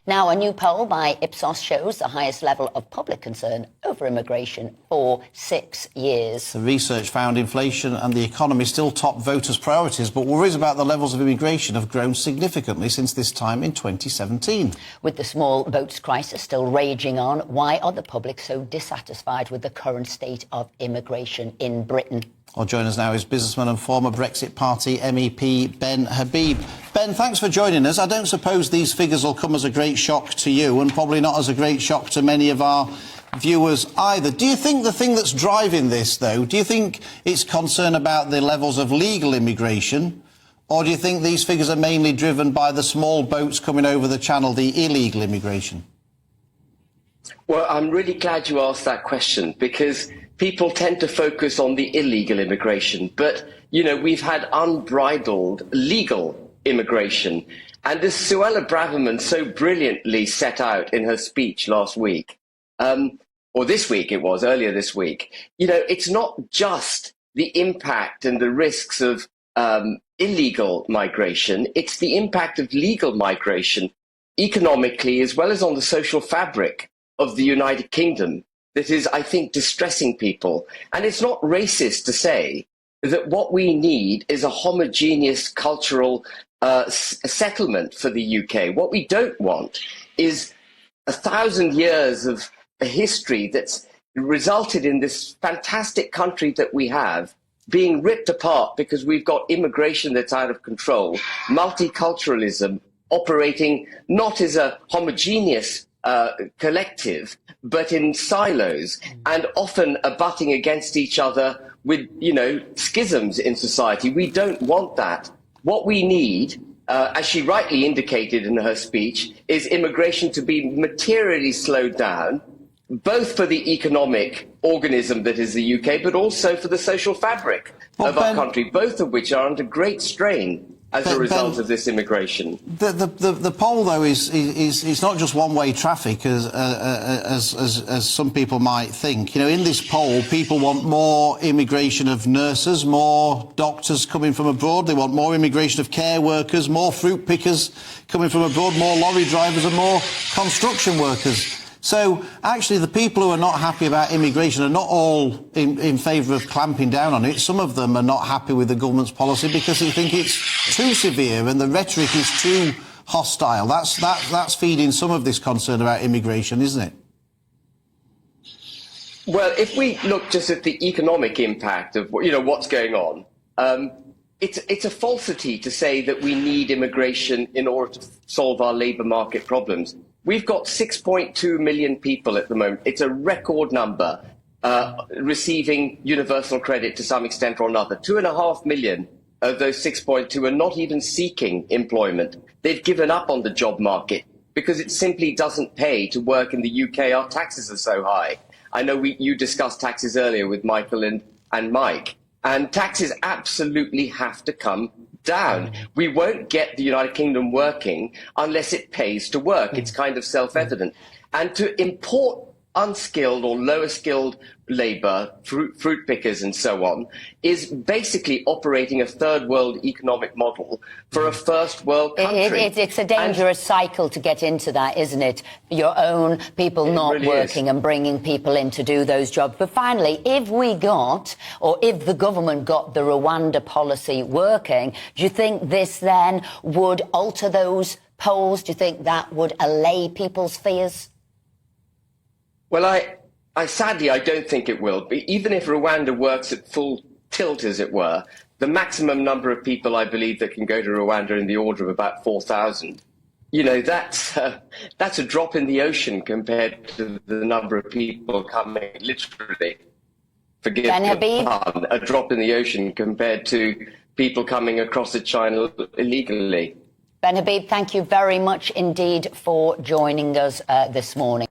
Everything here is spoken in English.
Now, a new poll by Ipsos shows the highest level of public concern over immigration for 6 years. The research found inflation and the economy still top voters' priorities, but worries about the levels of immigration have grown significantly since this time in 2017. With the small boats crisis still raging on, why are the public so dissatisfied with the current state of immigration in Britain? Well, joining us now is businessman and former Brexit Party MEP Ben Habib. Ben, thanks for joining us. I don't suppose these figures will come as a great shock to you, and probably not as a great shock to many of our viewers either. Do you think the thing that's driving this, though, do you think it's concern about the levels of legal immigration, or do you think these figures are mainly driven by the small boats coming over the channel, the illegal immigration? Well, I'm really glad you asked that question, because people tend to focus on the illegal immigration. But, you know, we've had unbridled legal immigration. And as Suella Braverman so brilliantly set out in her speech last week, or this week it was, earlier this week, you know, it's not just the impact and the risks of illegal migration, it's the impact of legal migration economically as well as on the social fabric of the United Kingdom that is, I think, distressing people. And it's not racist to say that what we need is a homogeneous cultural settlement for the UK. What we don't want is 1,000 years of a history that's resulted in this fantastic country that we have being ripped apart because we've got immigration that's out of control, multiculturalism operating not as a homogeneous collective, but in silos, and often abutting against each other with, you know, schisms in society. We don't want that. What we need, as she rightly indicated in her speech, is immigration to be materially slowed down, both for the economic organism that is the UK, but also for the social fabric of our country, both of which are under great strain as a result of this immigration. The poll, though, is not just one-way traffic, as some people might think. You know, in this poll, people want more immigration of nurses, more doctors coming from abroad. They want more immigration of care workers, more fruit pickers coming from abroad, more lorry drivers and more construction workers. So, actually, the people who are not happy about immigration are not all in favour of clamping down on it. Some of them are not happy with the government's policy because they think it's too severe and the rhetoric is too hostile. That's feeding some of this concern about immigration, isn't it? Well, if we look just at the economic impact of, you know, what's going on, it's a falsity to say that we need immigration in order to solve our labour market problems. We've got 6.2 million people at the moment. It's a record number receiving universal credit to some extent or another. 2.5 million of those 6.2 are not even seeking employment. They've given up on the job market because it simply doesn't pay to work in the UK. Our taxes are so high. I know you discussed taxes earlier with Michael and Mike. And taxes absolutely have to come down. We won't get the United Kingdom working unless it pays to work. It's kind of self-evident. And to import unskilled or lower skilled labour, fruit pickers and so on, is basically operating a third world economic model for a first world country. It's a dangerous cycle to get into that, isn't it? Your own people not really working and bringing people in to do those jobs. But finally, if the government got the Rwanda policy working, do you think this then would alter those polls? Do you think that would allay people's fears? Well, I sadly, I don't think it will. But even if Rwanda works at full tilt, as it were, the maximum number of people, I believe, that can go to Rwanda in the order of about 4,000. You know, that's a drop in the ocean compared to the number of people coming, literally. Forgive me, a drop in the ocean compared to people coming across the channel illegally. Ben Habib, thank you very much indeed for joining us this morning.